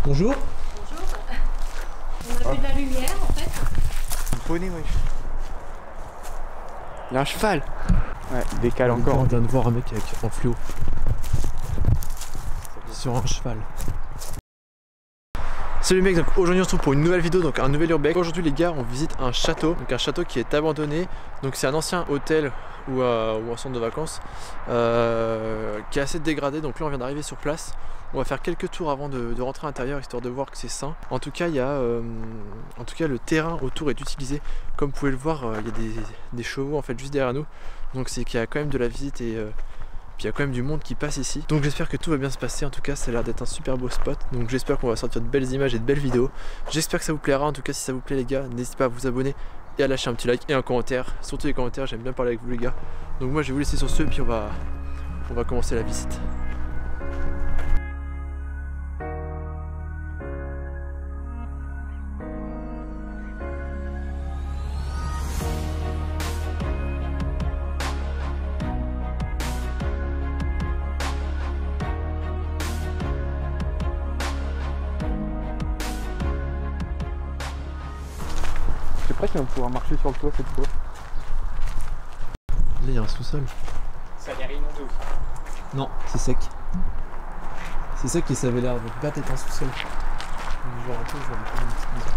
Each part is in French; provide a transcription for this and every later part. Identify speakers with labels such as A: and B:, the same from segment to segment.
A: Bonjour.
B: Bonjour. On a vu de la lumière en fait.
C: Un poney, wesh. Il y a un cheval. Ouais, il décale encore.
A: On vient de voir un mec en fluo. Sur un cheval. Salut mec, donc aujourd'hui on se retrouve pour une nouvelle vidéo, donc un nouvel urbex. Aujourd'hui les gars, on visite un château, donc un château qui est abandonné. Donc c'est un ancien hôtel ou un centre de vacances qui est assez dégradé. Donc là on vient d'arriver sur place. On va faire quelques tours avant de rentrer à l'intérieur histoire de voir que c'est sain. En tout cas, le terrain autour est utilisé. Comme vous pouvez le voir, il y a des chevaux en fait juste derrière nous. Donc c'est qu'il y a quand même de la visite et puis il y a quand même du monde qui passe ici. Donc j'espère que tout va bien se passer. En tout cas, ça a l'air d'être un super beau spot. Donc j'espère qu'on va sortir de belles images et de belles vidéos. J'espère que ça vous plaira. En tout cas, si ça vous plaît les gars, n'hésitez pas à vous abonner et à lâcher un petit like et un commentaire. Surtout les commentaires, j'aime bien parler avec vous les gars. Donc moi je vais vous laisser sur ce, puis on va commencer la visite.
C: Je sais pas si on va pouvoir marcher sur le toit cette fois.
A: Là il y a un sous-sol.
C: Ça a l'air inondé aussi.
A: Non, c'est sec. C'est sec et ça avait l'air de pas être un sous-sol. Je vois un peu, je vois un peu une petite maison.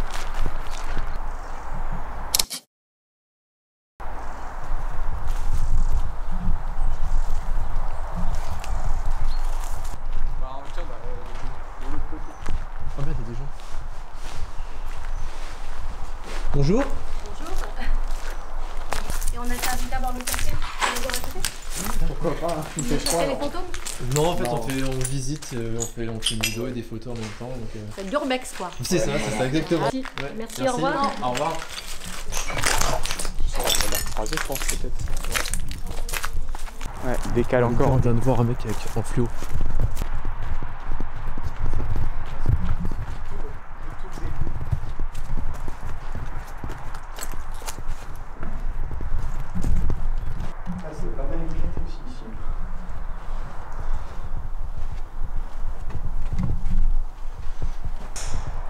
A: Oh merde, il y a des gens. Bonjour.
B: Bonjour. Et on a été invité à voir le concert.
C: Pourquoi pas, hein.
B: Vous cherchez les fantômes?
A: Non, en fait,
C: Non.
A: on visite, on fait une vidéo et des photos en même temps.
B: C'est l'urbex quoi.
A: C'est ça, exactement.
B: Merci.
A: Ouais.
B: Merci, au revoir.
A: Au revoir.
C: On va la croiser, je pense, peut-être. Ouais, il décale
A: On
C: encore.
A: vient de voir un mec en fluo.
C: C'est pas mal éclaté aussi ici.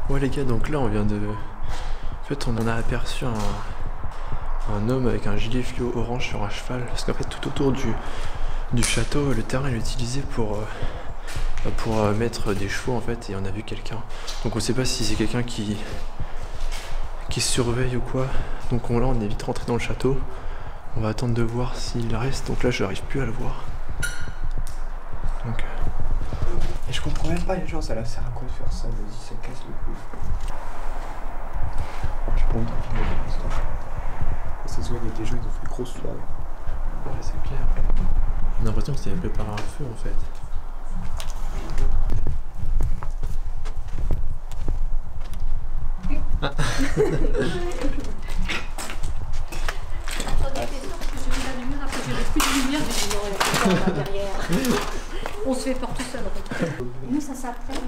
A: Ouais les gars, donc là on vient de... En fait on en a aperçu un homme avec un gilet fluo orange sur un cheval. Parce qu'en fait tout autour du château, le terrain est utilisé pour mettre des chevaux en fait. Et on a vu quelqu'un. Donc on sait pas si c'est quelqu'un qui surveille ou quoi. Donc là on est vite rentré dans le château. On va attendre de voir s'il reste. Donc là je n'arrive plus à le voir. Donc...
C: Et je comprends même pas les gens, ça leur sert à quoi de faire ça? Vas-y, ça casse le cou. Je prends tranquille pour l'instant. Ça se voit, il y a des gens, ils ont fait une grosse soirée.
A: Ouais, c'est clair. On a l'impression que c'était préparé un feu en fait.
B: J'en étais sûre parce que j'ai vu la lumière, après j'ai vu plus de lumière, j'ai dit non, il y a quelqu'un derrière. On se fait peur tout seul en fait. Nous ça s'appelle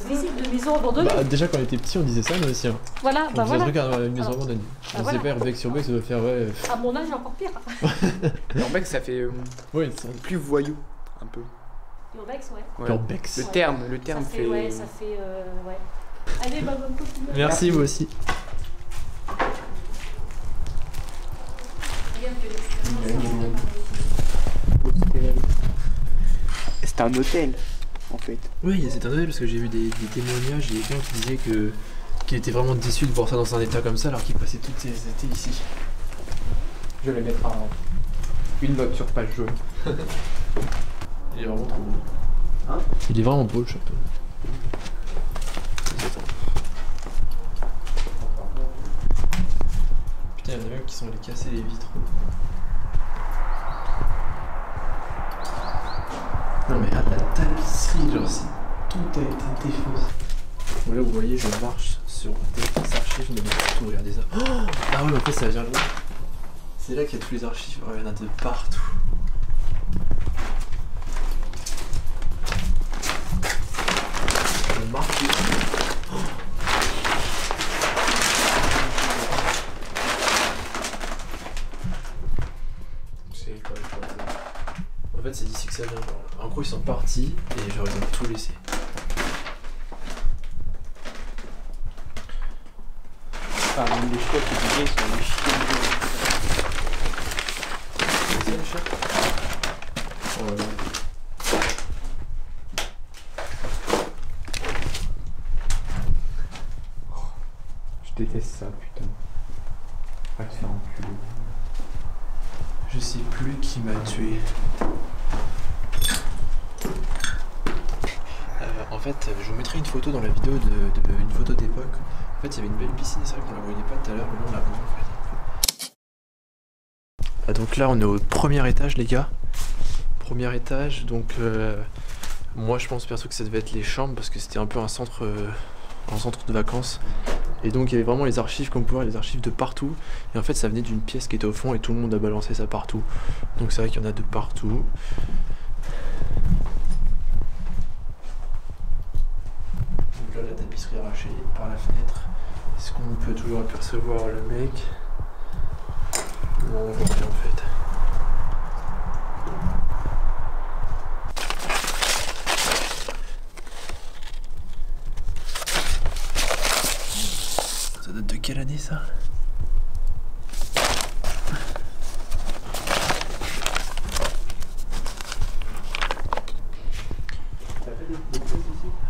B: visite de maison abandonnée.
A: Bah, déjà quand on était petit on disait ça nous aussi. Hein.
B: Voilà, bah
A: On
B: voilà.
A: regarde une maison abandonnée. On
B: voilà.
A: sait pas urbex sur urbex, ça doit faire ouais.
B: À mon âge encore pire.
C: L'urbex, ça fait
A: Oui, c'est
C: plus voyou, un peu.
B: Urbex, ouais.
C: Ouais.
A: urbex.
C: Le terme
B: Ça fait,
C: fait...
B: ouais, ça fait, ouais. Allez, bah, bonne continuation.
A: Merci vous aussi.
C: C'était un hôtel, en fait.
A: Oui, c'est un hôtel parce que j'ai vu des témoignages, des gens qui disaient qu'il était vraiment déçu de voir ça dans un état comme ça alors qu'il passait toutes ses étés ici.
C: Je vais mettre une note sur page jaune.
A: Il est vraiment trop beau.
C: Hein?
A: Il est vraiment beau le château. Putain, il y en a même qui sont allés casser les vitraux. Non mais regarde la tapisserie, genre tout a été défoncé. Bon, là vous voyez, je marche sur des archives de mes photos, regardez ça. Oh ah ouais, en fait ça vient loin. C'est là qu'il y a tous les archives, oh, il y en a de partout. Je marche. Oh. C'est quoi, en fait c'est d'ici que ça vient. Genre. En gros ils sont partis et genre ils ont tout laissé.
C: Enfin, même les choix que tu disais, ils sont allés chier.
A: C'est ça, Michel? Oh là là.
C: Je déteste ça, putain. Va te faire enculer.
A: Je sais plus qui m'a tué. En fait, je vous mettrai une photo dans la vidéo une photo d'époque. En fait, il y avait une belle piscine, c'est vrai qu'on la voyait pas tout à l'heure, mais là on la voit en fait. Ah, donc là, on est au premier étage, les gars. Premier étage, donc moi je pense perso que ça devait être les chambres parce que c'était un peu un centre de vacances. Et donc il y avait vraiment les archives comme vous pouvez voir, les archives de partout. Et en fait, ça venait d'une pièce qui était au fond et tout le monde a balancé ça partout. Donc c'est vrai qu'il y en a de partout. Là, la tapisserie arrachée par la fenêtre. Est-ce qu'on peut toujours apercevoir le mec? Non, on voit rien en fait. Ça date de quelle année ça?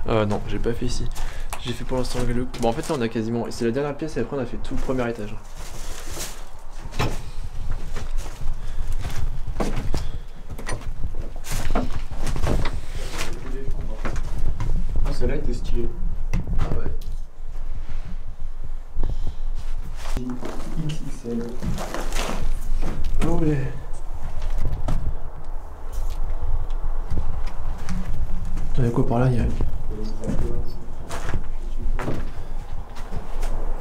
A: Non, j'ai pas fait ici. J'ai fait pour l'instant le... Bon, en fait là on a quasiment... C'est la dernière pièce et après on a fait tout le premier étage.
C: Ah, celle-là était stylée.
A: Ah ouais.
C: XXL.
A: Oh ouais. T'en as quoi par là? Il y a...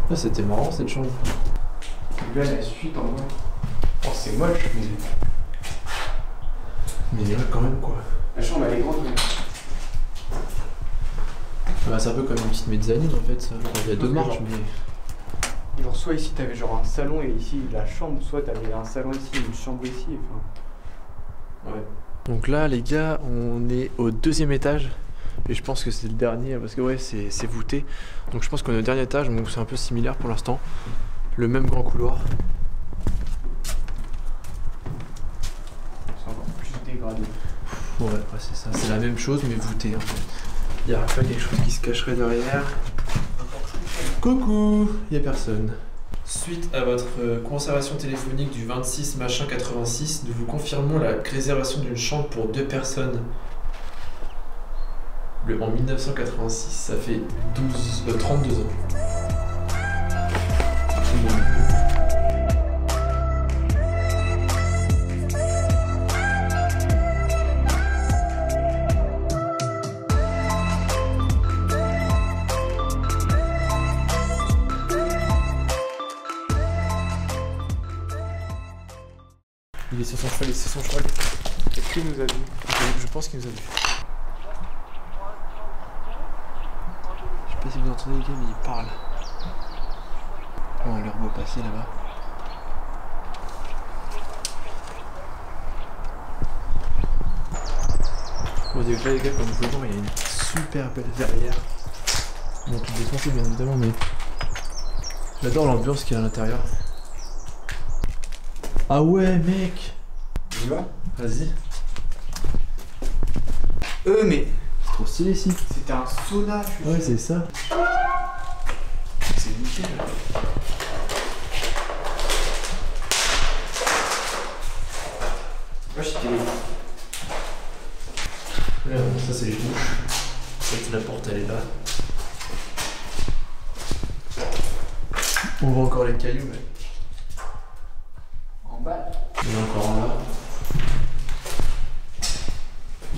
A: Ah, c'était marrant cette chambre.
C: Là, la suite en vrai. Oh, c'est moche,
A: Mais là quand même quoi.
C: la chambre elle est grande.
A: Bah, c'est un peu comme une petite mezzanine en fait ça. Il y a deux marches mais...
C: Genre, soit ici t'avais genre un salon et ici la chambre, soit t'avais un salon ici et une chambre ici. Enfin...
A: Ouais. Donc là les gars, on est au deuxième étage. Et je pense que c'est le dernier parce que ouais c'est voûté. Donc je pense qu'on est au dernier étage, donc c'est un peu similaire pour l'instant. Le même grand couloir.
C: C'est encore plus dégradé.
A: Ouais, c'est ça, c'est la même chose mais voûté en fait. Il n'y a pas quelque chose qui se cacherait derrière. Coucou, il n'y a personne. Suite à votre conservation téléphonique du 26 machin 86, nous vous confirmons la réservation d'une chambre pour 2 personnes. En 1986, ça fait 32 ans. Il est sur son cheval, c'est son cheval.
C: Est-ce qu'il nous a vu?
A: Je pense qu'il nous a vu. Je sais pas si vous entendez les gars, mais il parle. Oh, on les revoit passer là-bas. Bon, donc là les gars, comme vous pouvez voir, il y a une super belle verrière. Bon, tout défoncé bien évidemment, mais j'adore l'ambiance qu'il y a à l'intérieur. Ah ouais mec!
C: Tu vas?
A: Vas-y.
C: Mais
A: C'est trop stylé ici.
C: c'était un sauna, je suis
A: Ouais,
C: sûr.
A: c'est ça. C'est nickel.
C: Moi j'étais.
A: Là, ça c'est les douches. Peut-être la porte elle est là. On voit encore les cailloux, mais
C: En bas.
A: il y en a encore un là.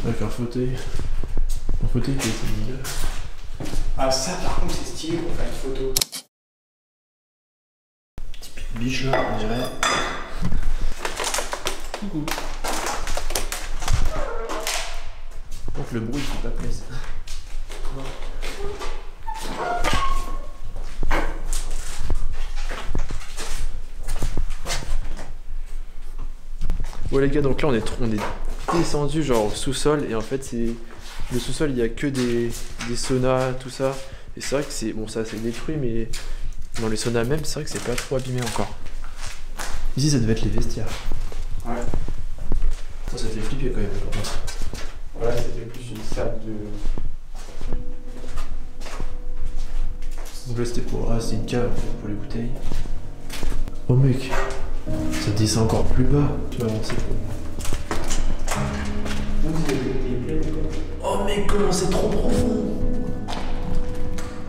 A: Avec un fauteuil. Un fauteuil qui a été mis là.
C: Ah, ça par contre c'est stylé pour faire une photo.
A: Biche là, on dirait. Coucou. Donc le bruit il fait pas plaisir. Ouais les gars, donc là on est descendu genre au sous-sol et en fait c'est le sous-sol, il y a que des saunas, tout ça. Et c'est vrai que c'est bon, ça c'est détruit, mais Dans les saunas même, c'est vrai que c'est pas trop abîmé encore. Ici, ça devait être les vestiaires.
C: Ouais.
A: Ça fait flipper quand même.
C: Voilà, c'était plus une salle de...
A: Donc là, c'était pour... Ah, c'est une cave pour les bouteilles. Oh mec, ça descend encore plus bas. Tu vas avancer. Oh mec, comment c'est trop profond.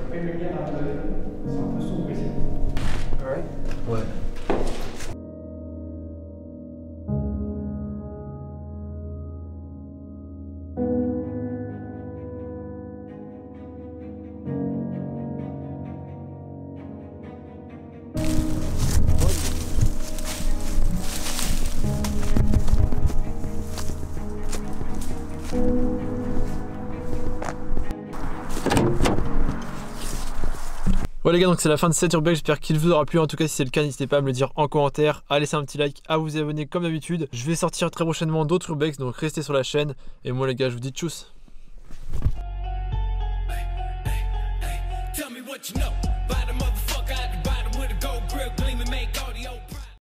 C: Après, le lien, c'est un peu sombre ici. Ouais.
A: Ouais. Bon les gars, donc c'est la fin de cette urbex, j'espère qu'il vous aura plu. En tout cas, si c'est le cas, n'hésitez pas à me le dire en commentaire, à laisser un petit like, à vous abonner comme d'habitude. Je vais sortir très prochainement d'autres urbex, donc restez sur la chaîne. Et moi les gars, je vous dis tchuss. Tell me what you know. Buy the motherfucker out the bottom with a gold grill, clean